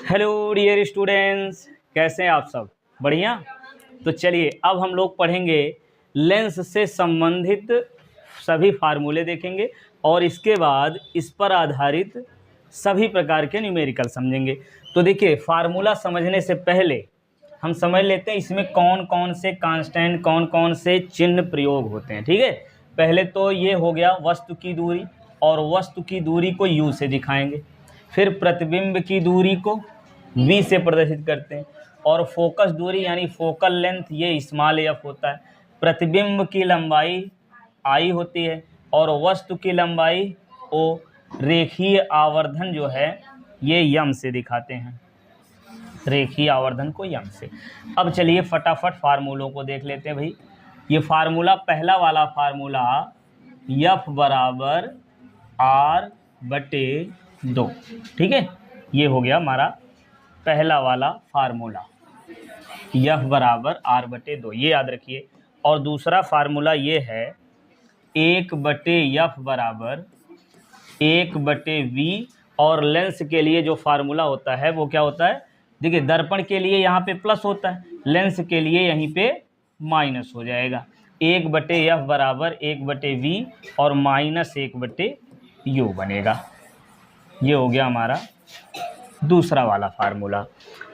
Hello dear students, कैसे हैं आप सब? बढ़िया। तो चलिए अब हम लोग पढ़ेंगे लेंस से संबंधित सभी फार्मूले देखेंगे और इसके बाद इस पर आधारित सभी प्रकार के न्यूमेरिकल समझेंगे। तो देखिए, फार्मूला समझने से पहले हम समझ लेते हैं इसमें कौन कौन से कांस्टेंट, कौन कौन से चिन्ह प्रयोग होते हैं। ठीक है, पहले तो ये हो गया वस्तु की दूरी, और वस्तु की दूरी को u से दिखाएंगे। फिर प्रतिबिंब की दूरी को v से प्रदर्शित करते हैं, और फोकस दूरी यानी फोकल लेंथ ये स्मॉल f होता है। प्रतिबिंब की लंबाई I होती है और वस्तु की लंबाई o। रेखीय आवर्धन जो है ये यम से दिखाते हैं, रेखीय आवर्धन को यम से। अब चलिए फटाफट फार्मूलों को देख लेते हैं भाई। ये फार्मूला, पहला वाला फार्मूला F बराबर R/2, ठीक है, ये हो गया हमारा पहला वाला फार्मूला, F बराबर R/2, ये याद रखिए। और दूसरा फार्मूला ये है 1/F बराबर 1/V। और लेंस के लिए जो फार्मूला होता है वो क्या होता है? देखिए, दर्पण के लिए यहाँ पे प्लस होता है, लेंस के लिए यहीं पे माइनस हो जाएगा। 1/F बराबर 1/V और -1/U बनेगा। ये हो गया हमारा दूसरा वाला फार्मूला।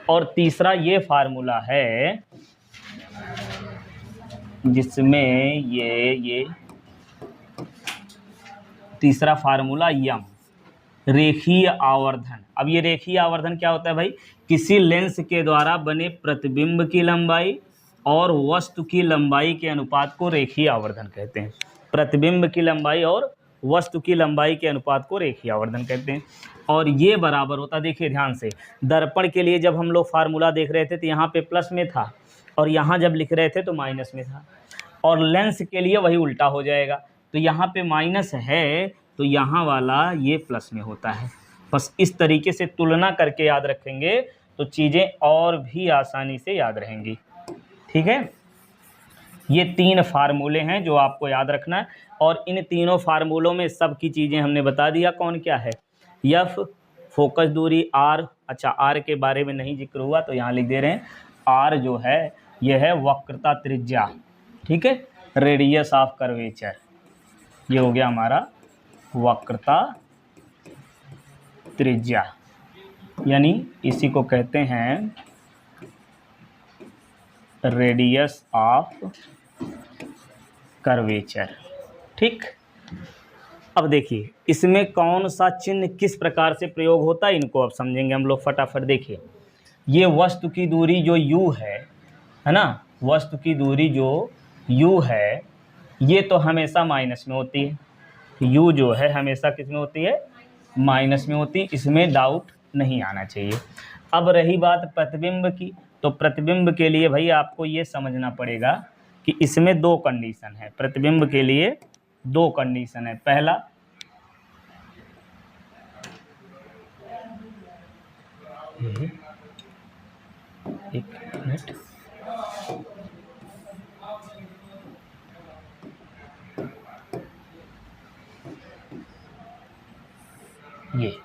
और तीसरा ये फार्मूला है जिसमें ये तीसरा फार्मूला यम, रेखीय आवर्धन। अब ये रेखीय आवर्धन क्या होता है भाई? किसी लेंस के द्वारा बने प्रतिबिंब की लंबाई और वस्तु की लंबाई के अनुपात को रेखीय आवर्धन कहते हैं। प्रतिबिंब की लंबाई और वस्तु की लंबाई के अनुपात को रेखीय आवर्धन कहते हैं। और ये बराबर होता, देखिए ध्यान से, दर्पण के लिए जब हम लोग फार्मूला देख रहे थे तो यहाँ पे प्लस में था, और यहाँ जब लिख रहे थे तो माइनस में था। और लेंस के लिए वही उल्टा हो जाएगा, तो यहाँ पे माइनस है तो यहाँ वाला ये प्लस में होता है। बस इस तरीके से तुलना करके याद रखेंगे तो चीज़ें और भी आसानी से याद रहेंगी। ठीक है, ये 3 फार्मूले हैं जो आपको याद रखना है, और इन तीनों फार्मूलों में सब की चीज़ें हमने बता दिया कौन क्या है। F फोकस दूरी, R, अच्छा R के बारे में नहीं जिक्र हुआ तो यहाँ लिख दे रहे हैं, R जो है यह है वक्रता त्रिज्या, ठीक है, रेडियस ऑफ कर्वेचर। ये हो गया हमारा वक्रता त्रिज्या, यानी इसी को कहते हैं रेडियस ऑफ कर्वेचर। ठीक, अब देखिए इसमें कौन सा चिन्ह किस प्रकार से प्रयोग होता है, इनको अब समझेंगे हम लोग। फटाफट देखिए, ये वस्तु की दूरी जो u है ना, वस्तु की दूरी जो u है ये तो हमेशा माइनस में होती है। u जो है हमेशा किस में होती है? माइनस में होती है, इसमें डाउट नहीं आना चाहिए। अब रही बात प्रतिबिंब की, तो प्रतिबिंब के लिए भाई आपको ये समझना पड़ेगा कि इसमें 2 कंडीशन है। प्रतिबिंब के लिए 2 कंडीशन है। पहला, एक मिनट, ये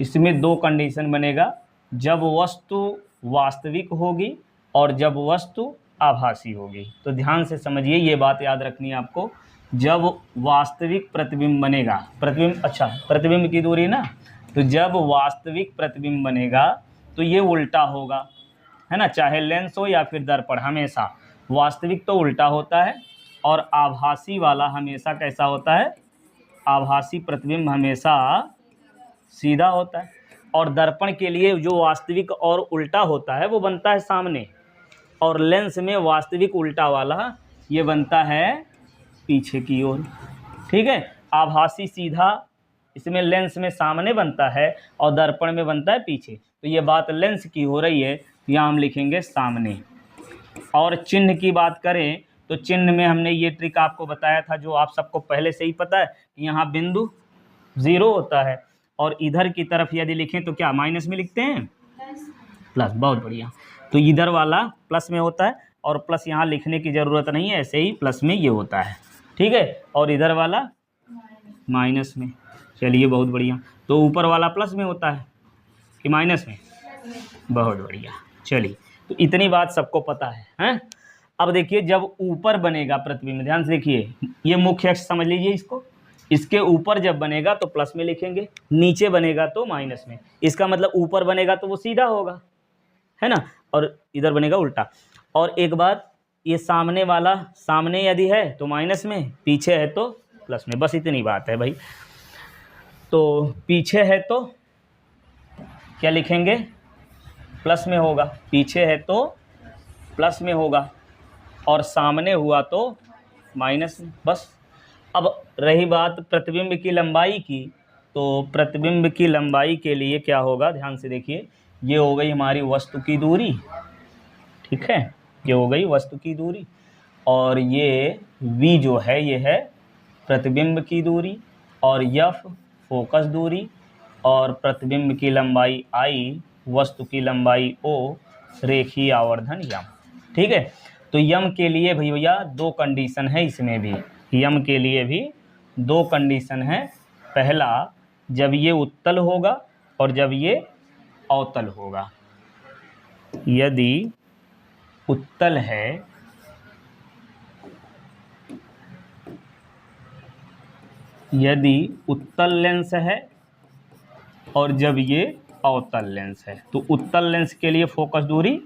इसमें 2 कंडीशन बनेगा, जब वस्तु वास्तविक होगी और जब वस्तु आभासी होगी। तो ध्यान से समझिए, ये बात याद रखनी है आपको। जब वास्तविक प्रतिबिंब बनेगा, प्रतिबिंब, अच्छा प्रतिबिंब की दूरी ना, तो जब वास्तविक प्रतिबिंब बनेगा तो ये उल्टा होगा, है ना, चाहे लेंस हो या फिर दर्पण, हमेशा वास्तविक तो उल्टा होता है और आभासी वाला हमेशा कैसा होता है? आभासी प्रतिबिंब हमेशा सीधा होता है। और दर्पण के लिए जो वास्तविक और उल्टा होता है वो बनता है सामने, और लेंस में वास्तविक उल्टा वाला ये बनता है पीछे की ओर। ठीक है, आभासी सीधा, इसमें लेंस में सामने बनता है और दर्पण में बनता है पीछे। तो ये बात लेंस की हो रही है, यहाँ हम लिखेंगे सामने। और चिन्ह की बात करें तो चिन्ह में हमने ये ट्रिक आपको बताया था जो आप सबको पहले से ही पता है कि यहाँ बिंदु 0 होता है, और इधर की तरफ यदि लिखें तो क्या माइनस में लिखते हैं? प्लस। बहुत बढ़िया, तो इधर वाला प्लस में होता है, और प्लस यहाँ लिखने की ज़रूरत नहीं है, ऐसे ही प्लस में ये होता है। ठीक है, और इधर वाला माइनस में। चलिए बहुत बढ़िया, तो ऊपर वाला प्लस में होता है कि माइनस में? बहुत बढ़िया। चलिए, तो इतनी बात सबको पता है, हैं? अब देखिए, जब ऊपर बनेगा प्रतिबिंब, ध्यान से देखिए, ये मुख्य अक्ष समझ लीजिए इसको, इसके ऊपर जब बनेगा तो प्लस में लिखेंगे, नीचे बनेगा तो माइनस में। इसका मतलब ऊपर बनेगा तो वो सीधा होगा, है ना, और इधर बनेगा उल्टा। और एक बात, ये सामने वाला, सामने यदि है तो माइनस में, पीछे है तो प्लस में, बस इतनी बात है भाई। तो पीछे है तो क्या लिखेंगे, प्लस में होगा, पीछे है तो प्लस में होगा, और सामने हुआ तो माइनस में, बस। अब रही बात प्रतिबिंब की लंबाई की, तो प्रतिबिंब की लंबाई के लिए क्या होगा, ध्यान से देखिए, ये हो गई हमारी वस्तु की दूरी, ठीक है, ये हो गई वस्तु की दूरी, और ये v जो है ये है प्रतिबिंब की दूरी, और f फोकस दूरी, और प्रतिबिंब की लंबाई I वस्तु की लंबाई O रेखीय आवर्धन यम, ठीक है। तो यम के लिए भैया दो कंडीशन है, इसमें भी यम के लिए भी दो कंडीशन है। पहला, जब ये उत्तल होगा और जब ये अवतल होगा। यदि उत्तल है यदि उत्तल लेंस है और जब ये अवतल लेंस है, तो उत्तल लेंस के लिए फोकस दूरी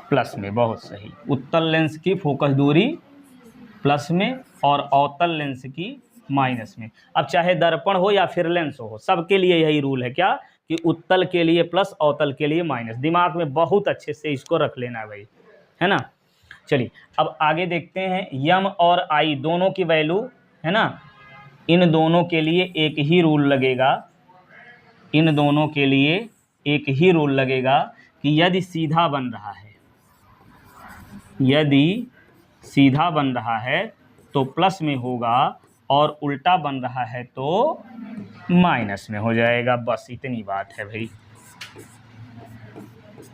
प्लस में, बहुत सही, उत्तल लेंस की फोकस दूरी प्लस में और अवतल लेंस की माइनस में। अब चाहे दर्पण हो या फिर लेंस हो, सबके लिए यही रूल है, क्या कि उत्तल के लिए प्लस, अवतल के लिए माइनस। दिमाग में बहुत अच्छे से इसको रख लेना भाई, है ना। चलिए, अब आगे देखते हैं, यम और आई दोनों की वैल्यू, है ना, इन दोनों के लिए एक ही रूल लगेगा, इन दोनों के लिए एक ही रूल लगेगा कि यदि सीधा बन रहा है, यदि सीधा बन रहा है तो प्लस में होगा, और उल्टा बन रहा है तो माइनस में हो जाएगा, बस इतनी बात है भाई,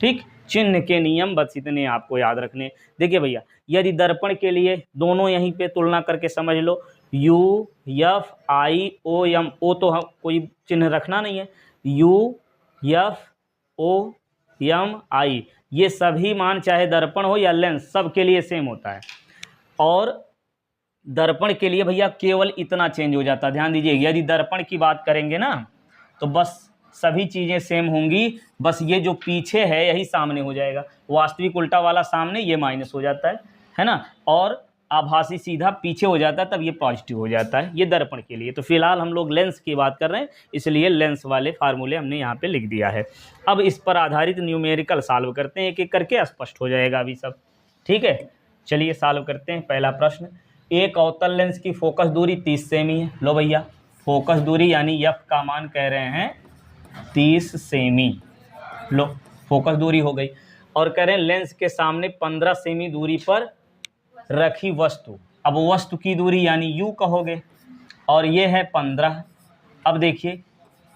ठीक। चिन्ह के नियम बस इतने आपको याद रखने। देखिए भैया, यदि दर्पण के लिए दोनों यहीं पे तुलना करके समझ लो, U F I O M, O तो हम कोई चिन्ह रखना नहीं है, U F O M I, ये सभी मान चाहे दर्पण हो या लेंस, सब के लिए सेम होता है। और दर्पण के लिए भैया केवल इतना चेंज हो जाता है, ध्यान दीजिए, यदि दर्पण की बात करेंगे ना तो बस सभी चीज़ें सेम होंगी, बस ये जो पीछे है यही सामने हो जाएगा, वास्तविक उल्टा वाला सामने, ये माइनस हो जाता है ना, और आभासी सीधा पीछे हो जाता है, तब ये पॉजिटिव हो जाता है, ये दर्पण के लिए। तो फिलहाल हम लोग लेंस की बात कर रहे हैं, इसलिए लेंस वाले फार्मूले हमने यहाँ पे लिख दिया है। अब इस पर आधारित न्यूमेरिकल सॉल्व करते हैं, एक एक करके स्पष्ट हो जाएगा अभी सब, ठीक है। चलिए सॉल्व करते हैं। पहला प्रश्न, एक अवतल लेंस की फोकस दूरी 30 सेमी है। लो भैया, फोकस दूरी यानी एफ का मान कह रहे हैं 30 सेमी, लो फोकस दूरी हो गई, और कह रहे हैं लेंस के सामने 15 सेमी दूरी पर रखी वस्तु। अब वस्तु की दूरी यानी यू कहोगे, और ये है 15। अब देखिए,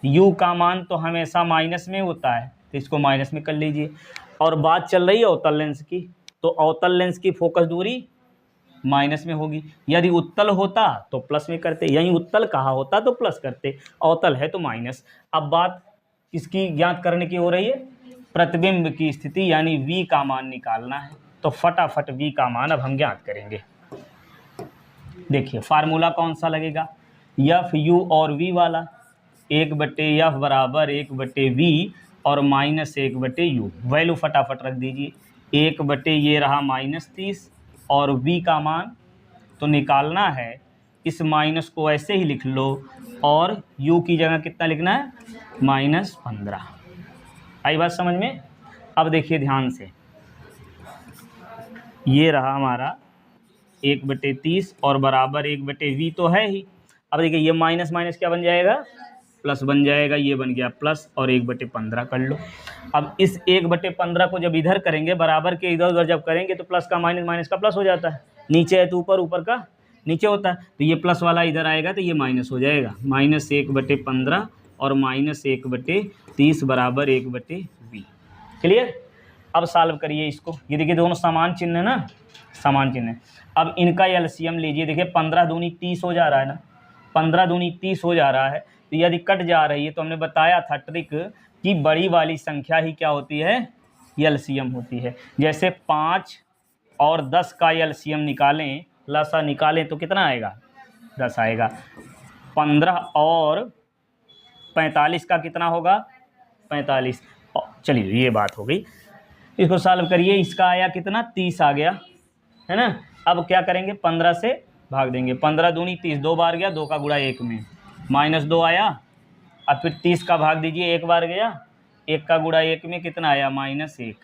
यू का मान तो हमेशा माइनस में होता है, तो इसको माइनस में कर लीजिए। और बात चल रही है अवतल लेंस की, तो अवतल लेंस की फोकस दूरी माइनस में होगी। यदि उत्तल होता तो प्लस में करते, यही उत्तल कहा होता तो प्लस करते, अवतल है तो माइनस। अब बात किसकी ज्ञात करने की हो रही है, प्रतिबिंब की स्थिति, यानी v का मान निकालना है। तो फटाफट v का मान अब हम ज्ञात करेंगे। देखिए फार्मूला कौन सा लगेगा, एफ यू और v वाला, 1/f बराबर 1/v और -1/u। वैल्यू फटाफट रख दीजिए, 1/ ये रहा -30, और v का मान तो निकालना है, इस माइनस को ऐसे ही लिख लो, और u की जगह कितना लिखना है, -15। आई बात समझ में। अब देखिए ध्यान से, ये रहा हमारा 1/30 और बराबर 1/v तो है ही। अब देखिए ये माइनस माइनस क्या बन जाएगा, प्लस बन जाएगा, ये बन गया प्लस, और 1/15 कर लो। अब इस 1/15 को जब इधर करेंगे, बराबर के इधर उधर जब करेंगे, तो प्लस का माइनस, माइनस का प्लस हो जाता है, नीचे है तो ऊपर, ऊपर का नीचे होता है, तो ये प्लस वाला इधर आएगा तो ये माइनस हो जाएगा, -1/15 और -1/30 बराबर 1/v। क्लियर। अब सॉल्व करिए इसको, ये देखिए दोनों समान चिन्ह है ना, समान चिन्ह है। अब इनका एलसीएम लीजिए, देखिए 15 दूनी 30 हो जा रहा है ना, 15 दूनी 30 हो जा रहा है, तो यदि कट जा रही है तो हमने बताया था ट्रिक कि बड़ी वाली संख्या ही क्या होती है, एलसीएम होती है। जैसे 5 और 10 का एलसीएम निकालें, लसा निकालें तो कितना आएगा, 10 आएगा। 15 और 45 का कितना होगा, 45। चलिए ये बात हो गई, इसको सॉल्व करिए। इसका आया कितना, 30 आ गया, है ना। अब क्या करेंगे, 15 से भाग देंगे, 15 दूनी 30, 2 बार गया, 2 का गुणा 1 में, -2 आया। अब फिर 30 का भाग दीजिए, 1 बार गया, 1 का गुणा 1 में कितना आया, -1।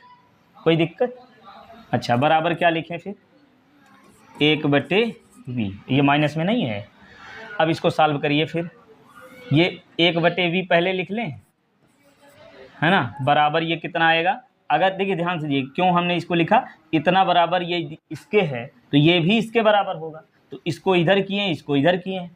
कोई दिक्कत? अच्छा, बराबर क्या लिखें फिर, 1/v, ये माइनस में नहीं है। अब इसको सॉल्व करिए फिर, ये 1/v पहले लिख लें, है ना, बराबर ये कितना आएगा। अगर देखिए ध्यान से देखिए, क्यों हमने इसको लिखा, इतना बराबर ये इसके है तो ये भी इसके बराबर होगा, तो इसको इधर किए, इसको इधर किए,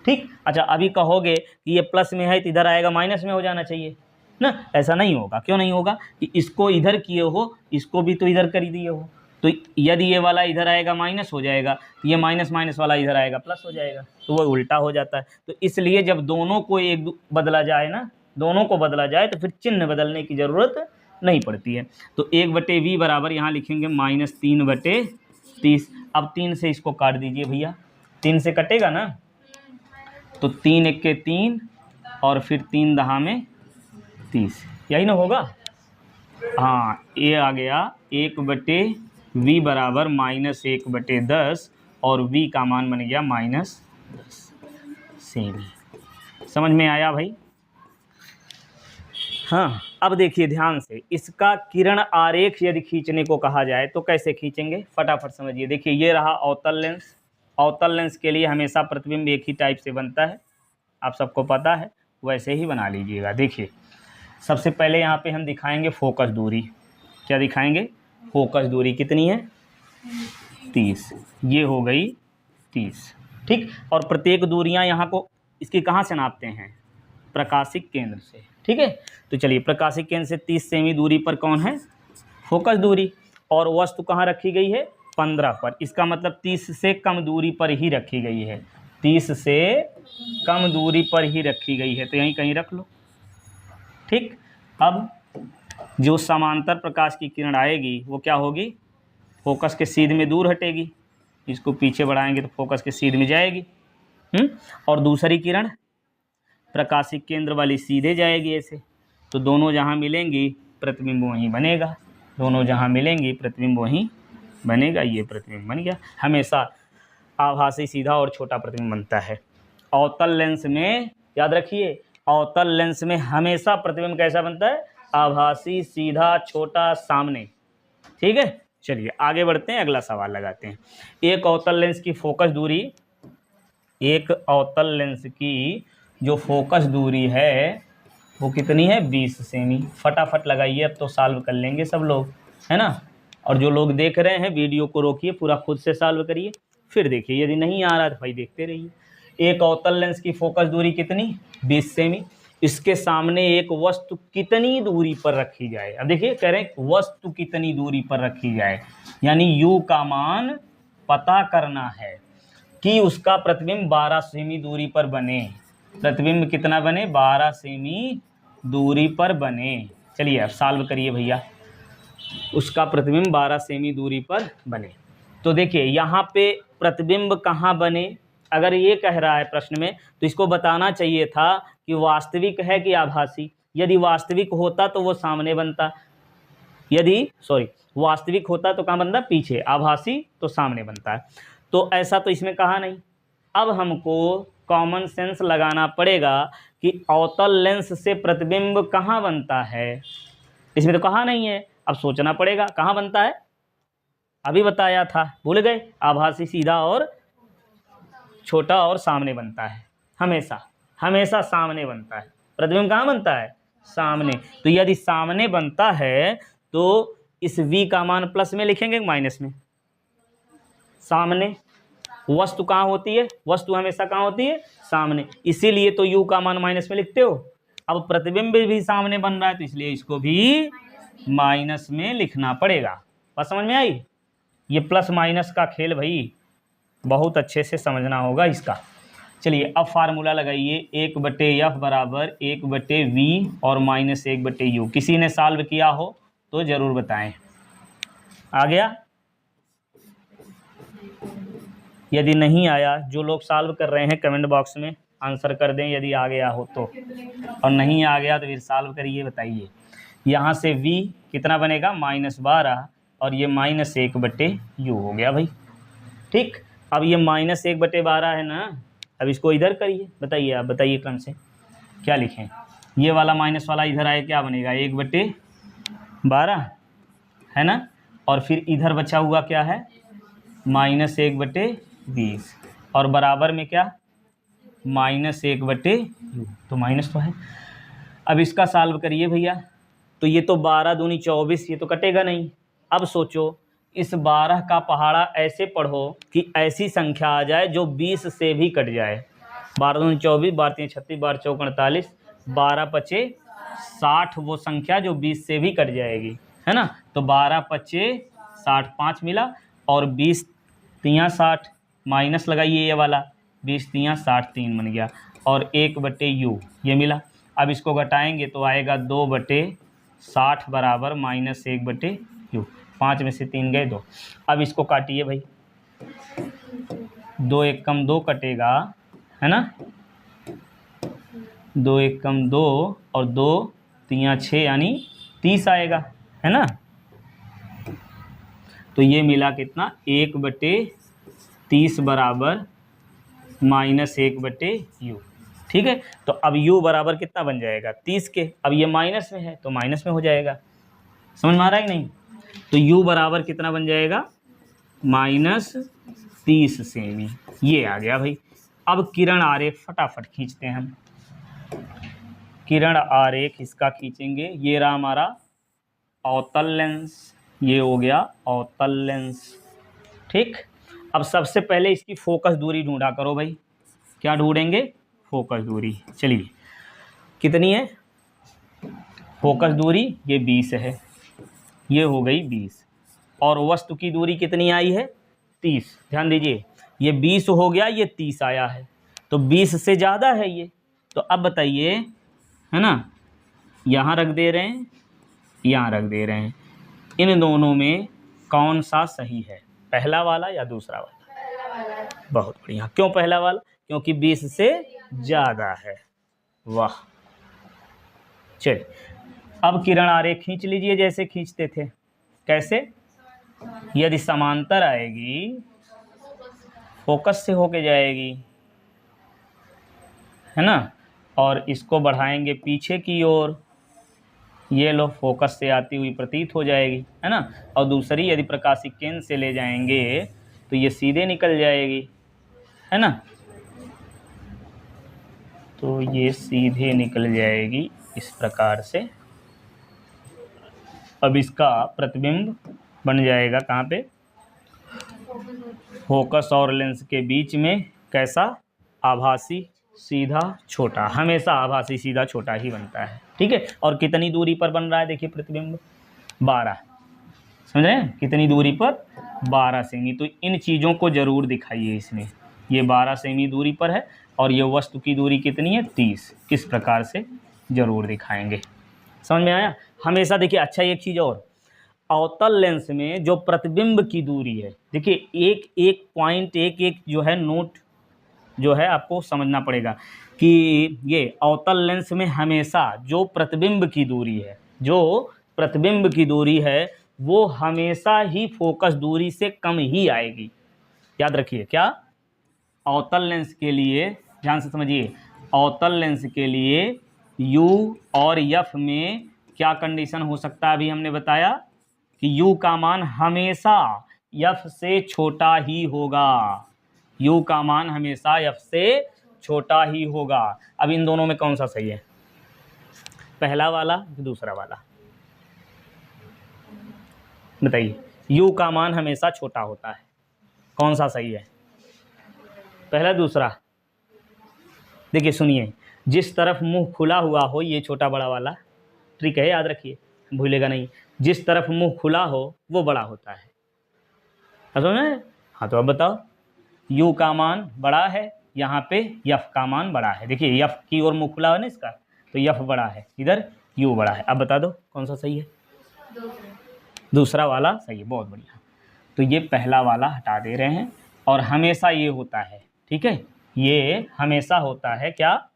ठीक। अच्छा, अभी कहोगे कि ये प्लस में है तो इधर आएगा माइनस में हो जाना चाहिए ना, ऐसा नहीं होगा। क्यों नहीं होगा, कि इसको इधर किए हो, इसको भी तो इधर कर दिए हो, तो यदि ये वाला इधर आएगा माइनस हो जाएगा, तो ये माइनस माइनस वाला इधर आएगा प्लस हो जाएगा, तो वो उल्टा हो जाता है। तो इसलिए जब दोनों को एक बदला जाए ना, दोनों को बदला जाए तो फिर चिन्ह बदलने की ज़रूरत नहीं पड़ती है। तो 1/v बराबर यहाँ लिखेंगे -3/30। अब 3 से इसको काट दीजिए भैया, 3 से कटेगा ना, तो 3 × 3 और फिर 3 दहा में 30, यही ना होगा। हाँ, ये आ गया 1/v बराबर -1/10 और v का मान बन गया -10 सेमी। समझ में आया भाई? हाँ, अब देखिए ध्यान से, इसका किरण आरेख यदि खींचने को कहा जाए तो कैसे खींचेंगे, फटाफट समझिए। देखिए ये रहा अवतल लेंस। अवतल लेंस के लिए हमेशा प्रतिबिंब एक ही टाइप से बनता है, आप सबको पता है, वैसे ही बना लीजिएगा। देखिए सबसे पहले यहाँ पे हम दिखाएंगे फोकस दूरी। क्या दिखाएंगे, फोकस दूरी कितनी है, 30, ये हो गई 30, ठीक। और प्रत्येक दूरियाँ यहाँ को इसकी कहाँ से नापते हैं, प्रकाशिक केंद्र से, ठीक है। तो चलिए, प्रकाशिक केंद्र से 30 सेमी दूरी पर कौन है, फोकस दूरी, और वस्तु कहाँ रखी गई है, 15 पर। इसका मतलब 30 से कम दूरी पर ही रखी गई है, 30 से कम दूरी पर ही रखी गई है, तो यहीं कहीं रख लो, ठीक। अब जो समांतर प्रकाश की किरण आएगी वो क्या होगी, फोकस के सीध में दूर हटेगी, इसको पीछे बढ़ाएंगे तो फोकस के सीध में जाएगी, और दूसरी किरण प्रकाशिक केंद्र वाली सीधे जाएगी ऐसे, तो दोनों जहाँ मिलेंगी प्रतिबिंब वहीं बनेगा, दोनों जहाँ मिलेंगी प्रतिबिंब वहीं बनेगा। ये प्रतिबिंब बन गया। हमेशा आभासी सीधा और छोटा प्रतिबिंब बनता है। अवतल लेंस में याद रखिए, अवतल लेंस में हमेशा प्रतिबिंब कैसा बनता है, आभासी सीधा छोटा सामने, ठीक है। चलिए आगे बढ़ते हैं, अगला सवाल लगाते हैं। एक अवतल लेंस की फोकस दूरी, एक अवतल लेंस की जो फोकस दूरी है वो कितनी है, 20 सेमी। फटाफट लगाइए, अब तो सॉल्व कर लेंगे सब लोग, है ना। और जो लोग देख रहे हैं वीडियो को रोकिए, पूरा खुद से सॉल्व करिए, फिर देखिए, यदि नहीं आ रहा तो भाई देखते रहिए। एक अवतल लेंस की फोकस दूरी कितनी, 20 सेमी। इसके सामने एक वस्तु कितनी दूरी पर रखी जाए। अब देखिए कह रहे हैं वस्तु कितनी दूरी पर रखी जाए, यानी u का मान पता करना है कि उसका प्रतिबिंब 12 सेमी दूरी पर बने। प्रतिबिंब कितना बने, 12 सेमी दूरी पर बने। चलिए अब सॉल्व करिए भैया, उसका प्रतिबिंब 12 सेमी दूरी पर बने। तो देखिए यहाँ पे प्रतिबिंब कहाँ बने, अगर ये कह रहा है प्रश्न में तो इसको बताना चाहिए था कि वास्तविक है कि आभासी। यदि वास्तविक होता तो वो सामने बनता, वास्तविक होता तो कहाँ बनता, पीछे, आभासी तो सामने बनता है। तो ऐसा तो इसमें कहा नहीं। अब हमको कॉमन सेंस लगाना पड़ेगा कि अवतल लेंस से प्रतिबिंब कहाँ बनता है, इसमें तो कहा नहीं है। अब सोचना पड़ेगा कहाँ बनता है, अभी बताया था, भूल गए, आभासी सीधा और छोटा और सामने बनता है, हमेशा सामने बनता है। प्रतिबिंब कहाँ बनता है, सामने। तो यदि सामने बनता है तो इस v का मान प्लस में लिखेंगे माइनस में, सामने। वस्तु कहाँ होती है, वस्तु हमेशा कहाँ होती है, सामने, इसीलिए तो u का मान माइनस में लिखते हो। अब प्रतिबिंब भी सामने बन रहा है तो इसलिए इसको भी माइनस में लिखना पड़ेगा। बात समझ में आई? ये प्लस माइनस का खेल भाई बहुत अच्छे से समझना होगा इसका। चलिए अब फार्मूला लगाइए, 1/f बराबर 1/v और -1/u। किसी ने सॉल्व किया हो तो ज़रूर बताएं। आ गया? यदि नहीं आया, जो लोग सॉल्व कर रहे हैं कमेंट बॉक्स में आंसर कर दें यदि आ गया हो तो, और नहीं आ गया तो फिर सॉल्व करिए, बताइए। यहाँ से v कितना बनेगा -12 और ये -1/u हो गया भाई। ठीक, अब ये -1/12 है ना, अब इसको इधर करिए, बताइए आप, बताइए क्रम से क्या लिखें। ये वाला माइनस वाला इधर आए, क्या बनेगा 1/12 है ना, और फिर इधर बचा हुआ क्या है -1/20 और बराबर में क्या -1/u, तो माइनस तो है। अब इसका सॉल्व करिए भैया, तो ये तो 12 दूनी 24, ये तो कटेगा नहीं। अब सोचो इस 12 का पहाड़ा ऐसे पढ़ो कि ऐसी संख्या आ जाए जो 20 से भी कट जाए। 12 दूनी 24, 12 तीन 36, 12 चौक 48, 12 पचे 60 वो संख्या जो 20 से भी कट जाएगी, है ना। तो 12 पचे 60, 5 मिला और 20 तियाँ 60, माइनस लगाइए ये वाला, 20 तियाँ 60, 3 बन गया और 1/u ये मिला। अब इसको घटाएंगे तो आएगा 2/60 बराबर -1/u। 5 में से 3 गए 2। अब इसको काटिए भाई, 2 एक कम 2 कटेगा, है ना, 2 एक कम 2 और 2 तियाँ 6 यानी 30 आएगा, है ना। तो ये मिला कितना 1/30 बराबर -1/u। ठीक है, तो अब u बराबर कितना बन जाएगा 30 के। अब ये माइनस में है तो माइनस में हो जाएगा, समझ में आ रहा है कि नहीं। तो u बराबर कितना बन जाएगा -30 सेमी, ये आ गया भाई। अब किरण आरेख फटाफट खींचते हैं हम। किरण आरेख इसका खींचेंगे, ये रहा हमारा अवतल लेंस, ये हो गया अवतल लेंस। ठीक, अब सबसे पहले इसकी फोकस दूरी ढूंढा करो भाई। क्या ढूंढेंगे? फोकस दूरी। चलिए कितनी है फोकस दूरी? ये 20 है, ये हो गई 20। और वस्तु की दूरी कितनी आई है 30। ध्यान दीजिए, ये 20 हो गया, ये 30 आया है, तो 20 से ज़्यादा है ये। तो अब बताइए, है ना, यहाँ रख दे रहे हैं, यहाँ रख दे रहे हैं, इन दोनों में कौन सा सही है, पहला वाला या दूसरा वाला? बहुत बढ़िया। क्यों पहला वाला? क्योंकि 20 से ज़्यादा है। वाह। चलिए अब किरण आरेख खींच लीजिए जैसे खींचते थे। कैसे? यदि समांतर आएगी फोकस से होके जाएगी, है ना, और इसको बढ़ाएंगे पीछे की ओर, ये लो फोकस से आती हुई प्रतीत हो जाएगी, है ना। और दूसरी यदि प्रकाशिक केंद्र से ले जाएंगे तो ये सीधे निकल जाएगी, है ना, तो ये सीधे निकल जाएगी इस प्रकार से। अब इसका प्रतिबिंब बन जाएगा कहाँ पे? फोकस और लेंस के बीच में। कैसा? आभासी सीधा छोटा, हमेशा आभासी सीधा छोटा ही बनता है। ठीक है, और कितनी दूरी पर बन रहा है देखिए प्रतिबिंब? 12। समझ रहे हैं? कितनी दूरी पर? 12 सेमी। तो इन चीज़ों को जरूर दिखाइए इसमें। ये 12 सेमी दूरी पर है और ये वस्तु की दूरी कितनी है 30। किस प्रकार से जरूर दिखाएंगे, समझ में आया? हमेशा देखिए। अच्छा एक चीज़ और, अवतल लेंस में जो प्रतिबिंब की दूरी है, देखिए एक एक पॉइंट, एक एक जो है नोट जो है आपको समझना पड़ेगा कि ये अवतल लेंस में हमेशा जो प्रतिबिंब की दूरी है, जो प्रतिबिंब की दूरी है वो हमेशा ही फोकस दूरी से कम ही आएगी। याद रखिए। क्या? अवतल लेंस के लिए ध्यान से समझिए, अवतल लेंस के लिए u और f में क्या कंडीशन हो सकता है? अभी हमने बताया कि u का मान हमेशा f से छोटा ही होगा। u का मान हमेशा f से छोटा ही होगा। अब इन दोनों में कौन सा सही है, पहला वाला कि दूसरा वाला? बताइए। u का मान हमेशा छोटा होता है, कौन सा सही है, पहला दूसरा? देखिए सुनिए, जिस तरफ मुंह खुला हुआ हो, ये छोटा बड़ा वाला ट्रिक है, याद रखिए, भूलेगा नहीं। जिस तरफ मुंह खुला हो वो बड़ा होता है, समझ में? हाँ, तो अब बताओ, u का मान बड़ा है यहाँ पे यफ का मान बड़ा है। देखिए यफ की ओर मुँह खुला है ना इसका, तो यफ बड़ा है, इधर यू बड़ा है। अब बता दो कौन सा सही है? दूसरा वाला सही है, बहुत बढ़िया। तो ये पहला वाला हटा दे रहे हैं, और हमेशा ये होता है, ठीक है, ये हमेशा होता है क्या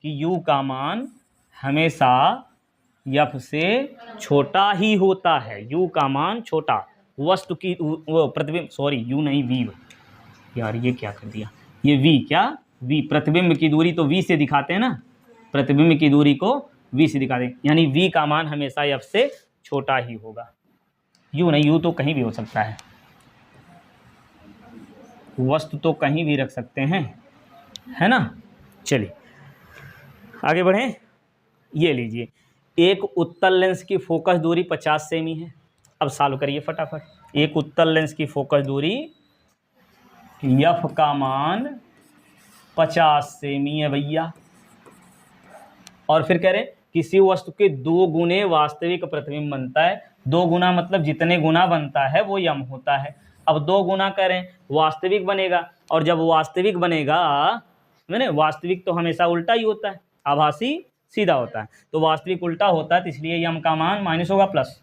कि यू का मान हमेशा यफ से छोटा ही होता है। यू का मान छोटा, वस्तु की वो प्रतिबिंब, सॉरी यू नहीं वी, यार ये क्या कर दिया, ये वी, क्या वी, प्रतिबिंब की दूरी तो वी से दिखाते हैं ना, प्रतिबिंब की दूरी को वी से दिखाते हैं, यानी वी का मान हमेशा एफ से छोटा ही होगा। यू नहीं, यू तो कहीं भी हो सकता है, वस्तु तो कहीं भी रख सकते हैं, है ना। चलिए आगे बढ़ें। ये लीजिए, एक उत्तल लेंस की फोकस दूरी 50 सेमी है। अब सॉल्व करिए फटाफट। एक उत्तल लेंस की फोकस दूरी एफ का मान 50 सेमी है भैया, और फिर कह रहे किसी वस्तु के 2 गुने वास्तविक प्रतिबिंब बनता है। 2 गुना मतलब जितने गुना बनता है वो यम होता है। अब 2 गुना करें, वास्तविक बनेगा, और जब वास्तविक बनेगा, मैंने वास्तविक तो हमेशा उल्टा ही होता है, आभासी सीधा होता है, तो वास्तविक उल्टा होता है, तो इसलिए यम का मान माइनस होगा प्लस।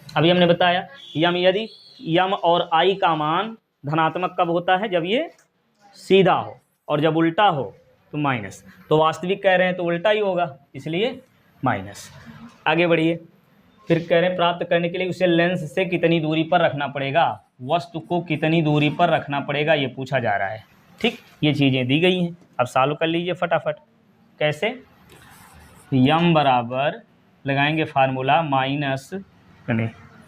अभी हमने बताया यम, यदि यम और आई का मान धनात्मक कब होता है? जब ये सीधा हो, और जब उल्टा हो तो माइनस। तो वास्तविक कह रहे हैं तो उल्टा ही होगा, इसलिए माइनस। आगे बढ़िए, फिर कह रहे हैं प्राप्त करने के लिए उसे लेंस से कितनी दूरी पर रखना पड़ेगा, वस्तु को कितनी दूरी पर रखना पड़ेगा, ये पूछा जा रहा है। ठीक, ये चीज़ें दी गई हैं, अब सॉल्व कर लीजिए फटाफट। कैसे? यम बराबर लगाएंगे फार्मूला माइनस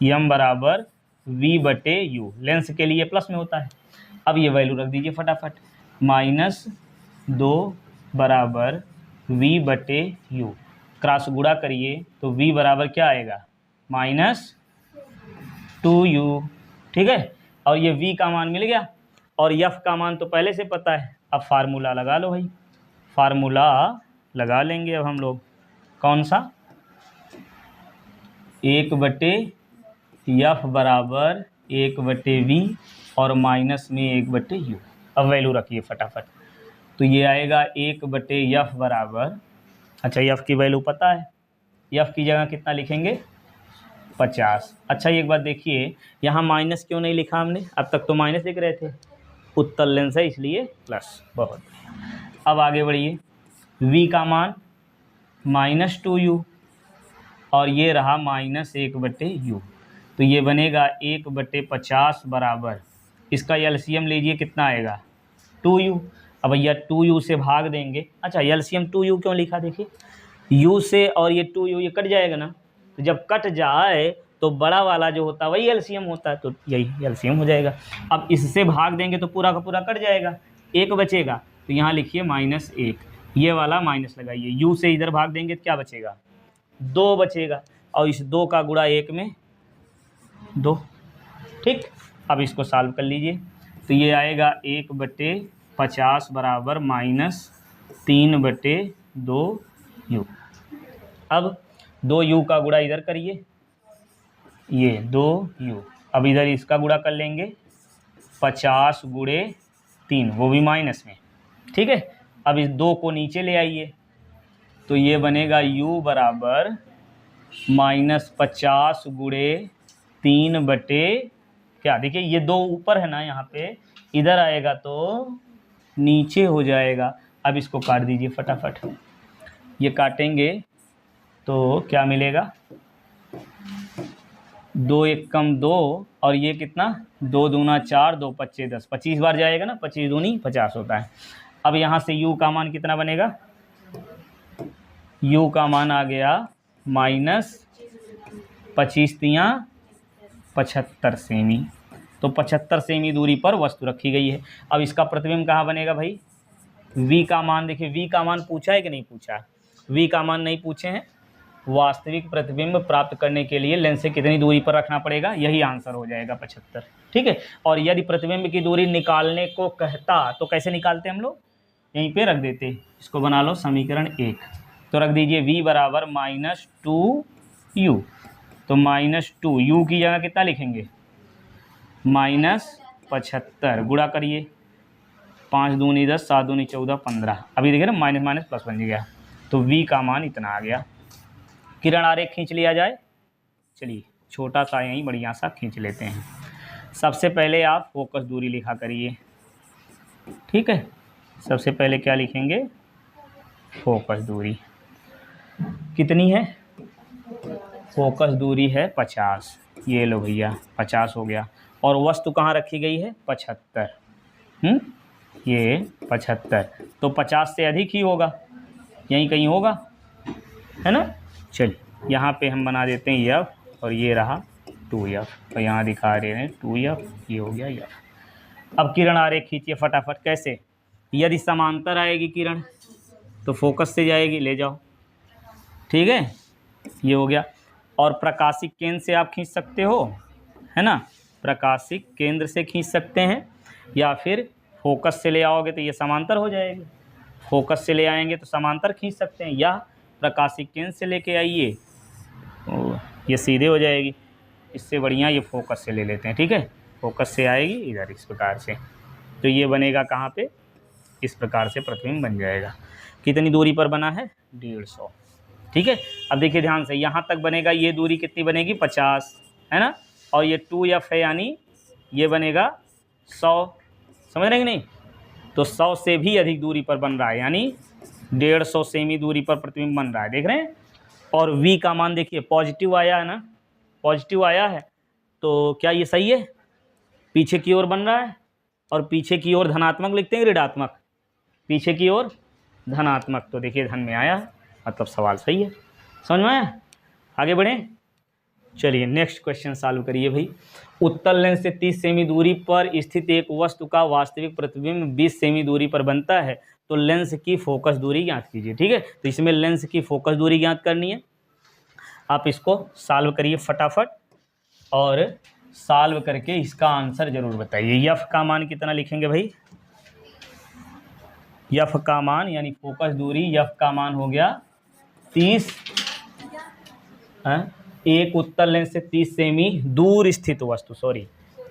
यम बराबर वी बटे यू, लेंस के लिए प्लस में होता है। अब ये वैल्यू रख दीजिए फटाफट, -2 बराबर वी बटे यू, क्रॉस गुणा करिए तो v बराबर क्या आएगा? -2u, ठीक है। और ये v का मान मिल गया, और f का मान तो पहले से पता है। अब फार्मूला लगा लो भाई, फार्मूला लगा लेंगे अब हम लोग। कौन सा? 1/f बराबर 1/v और माइनस में 1/u। अब वैल्यू रखिए फटाफट, तो ये आएगा 1/f बराबर, अच्छा f की वैल्यू पता है, f की जगह कितना लिखेंगे? 50। अच्छा एक बात देखिए, यहाँ माइनस क्यों नहीं लिखा हमने? अब तक तो माइनस लिख रहे थे, उत्तल लेंस है इसलिए प्लस। बहुत बढ़िया। अब आगे बढ़िए, v का मान -2u, और ये रहा -1/u, तो ये बनेगा 1/50 बराबर, इसका एलसीएम लीजिए कितना आएगा? 2u। अब भैया 2u से भाग देंगे, अच्छा एलसीएम 2u क्यों लिखा? देखिए u से और ये 2u ये कट जाएगा ना, तो जब कट जाए तो बड़ा वाला जो होता है वही एलसीएम होता है, तो यही एलसीएम हो जाएगा। अब इससे भाग देंगे तो पूरा का पूरा कट जाएगा, 1 बचेगा, तो यहाँ लिखिए -1, ये वाला माइनस लगाइए, u से इधर भाग देंगे तो क्या बचेगा? 2 बचेगा, और इस 2 का गुणा 1 में 2। ठीक, अब इसको सॉल्व कर लीजिए, तो ये आएगा 1/50 बराबर -3/2u। अब 2u का गुणा इधर करिए, ये 2u, अब इधर इसका गुणा कर लेंगे 50 × 3, वो भी माइनस में, ठीक है। अब इस 2 को नीचे ले आइए, तो ये बनेगा u बराबर -50 × 3 बटे क्या, देखिए ये 2 ऊपर है ना, यहाँ पे इधर आएगा तो नीचे हो जाएगा। अब इसको काट दीजिए फटाफट, ये काटेंगे तो क्या मिलेगा? 2 × 1 = 2, और ये कितना? 2 दूना 4, 2 पच्चे 10, 25 बार जाएगा ना, 25 दूनी 50 होता है। अब यहाँ से u का मान कितना बनेगा? u का मान आ गया -25 × 75 सेमी, तो 75 सेमी दूरी पर वस्तु रखी गई है। अब इसका प्रतिबिंब कहाँ बनेगा भाई? v का मान देखिए, v का मान पूछा है कि नहीं पूछा? v का मान नहीं पूछे हैं। वास्तविक प्रतिबिंब प्राप्त करने के लिए लेंस से कितनी दूरी पर रखना पड़ेगा, यही आंसर हो जाएगा 75, ठीक है। और यदि प्रतिबिंब की दूरी निकालने को कहता तो कैसे निकालते हम लोग? यहीं पे रख देते, इसको बना लो समीकरण 1, तो रख दीजिए v बराबर -2u, तो -2u की जगह कितना लिखेंगे? -75, गुणा करिए 5 दूनी 10, 7 दूनी 14, 15। अभी देखिए ना माइनस माइनस प्लस बन गया, तो v का मान इतना आ गया। किरण आरेख खींच लिया जाए। चलिए छोटा सा यहीं बढ़िया सा खींच लेते हैं। सबसे पहले आप फोकस दूरी लिखा करिए, ठीक है। सबसे पहले क्या लिखेंगे, फोकस दूरी कितनी है, फोकस दूरी है 50। ये लो भैया 50 हो गया। और वस्तु कहाँ रखी गई है, 75। ये 75, तो 50 से अधिक ही होगा, यहीं कहीं होगा, है ना। चलिए यहाँ पे हम बना देते हैं यफ, और ये रहा 2f, और यहाँ दिखा रहे हैं 2f, ये हो गया यफ। अब किरण आरेख खींचिए फटाफट। कैसे, यदि समांतर आएगी किरण तो फोकस से जाएगी, ले जाओ, ठीक है, ये हो गया। और प्रकाशिक केंद्र से आप खींच सकते हो, है ना, प्रकाशिक केंद्र से खींच सकते हैं, या फिर फोकस से ले आओगे तो ये समांतर हो जाएगी। फोकस से ले आएंगे तो समांतर खींच सकते हैं, या प्रकाशिक केंद्र से लेके आइए, ये सीधे हो जाएगी। इससे बढ़िया ये फोकस से ले लेते हैं, ठीक है। फोकस से आएगी इधर इस प्रकार से, तो ये बनेगा कहाँ पे, इस प्रकार से प्रतिबिंब बन जाएगा। कितनी दूरी पर बना है, 150, ठीक है। अब देखिए ध्यान से, यहाँ तक बनेगा, ये दूरी कितनी बनेगी, 50, है ना, और ये 2f है, यानी ये बनेगा 100, समझ रहे हैं कि नहीं। तो 100 से भी अधिक दूरी पर बन रहा है, यानी 150 सेमी दूरी पर प्रतिबिंब बन रहा है, देख रहे हैं। और v का मान देखिए पॉजिटिव आया है ना, पॉजिटिव आया है, तो क्या ये सही है, पीछे की ओर बन रहा है, और पीछे की ओर धनात्मक लिखते हैं ऋणात्मक, पीछे की ओर धनात्मक, तो देखिए धन में आया, मतलब सवाल सही है। समझ में आया, आगे बढ़ें। चलिए नेक्स्ट क्वेश्चन सॉल्व करिए भाई। उत्तल लेंस से 30 सेमी दूरी पर स्थित एक वस्तु का वास्तविक प्रतिबिंब 20 सेमी दूरी पर बनता है, तो लेंस की फोकस दूरी ज्ञात कीजिए, ठीक है। तो इसमें लेंस की फोकस दूरी ज्ञात करनी है। आप इसको सॉल्व करिए फटाफट, और सॉल्व करके इसका आंसर जरूर बताइए। यफ का मान कितना लिखेंगे भाई, यफ का मान यानी फोकस दूरी, यफ का मान हो गया 30, एक उत्तल लेंस से 30 सेमी दूर स्थित वस्तु,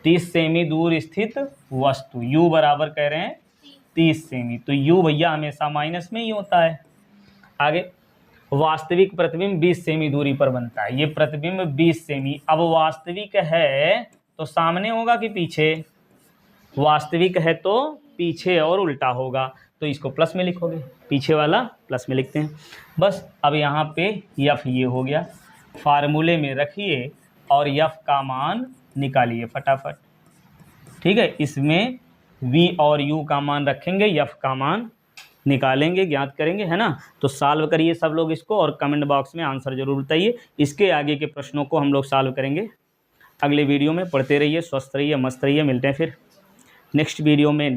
30 सेमी दूर स्थित वस्तु, u बराबर कह रहे हैं 30 सेमी, तो u भैया हमेशा माइनस में ही होता है। आगे, वास्तविक प्रतिबिंब 20 सेमी दूरी पर बनता है, ये प्रतिबिंब 20 सेमी। अब वास्तविक है तो सामने होगा कि पीछे, वास्तविक है तो पीछे और उल्टा होगा, तो इसको प्लस में लिखोगे, पीछे वाला प्लस में लिखते हैं बस। अब यहाँ पे यफ ये हो गया, फार्मूले में रखिए और यफ का मान निकालिए फटाफट, ठीक है। इसमें v और u का मान रखेंगे, यफ का मान निकालेंगे, ज्ञात करेंगे, है ना। तो सॉल्व करिए सब लोग इसको, और कमेंट बॉक्स में आंसर जरूर बताइए। इसके आगे के प्रश्नों को हम लोग सॉल्व करेंगे अगले वीडियो में। पढ़ते रहिए, स्वस्थ रहिए, मस्त रहिए, मिलते हैं फिर नेक्स्ट वीडियो में।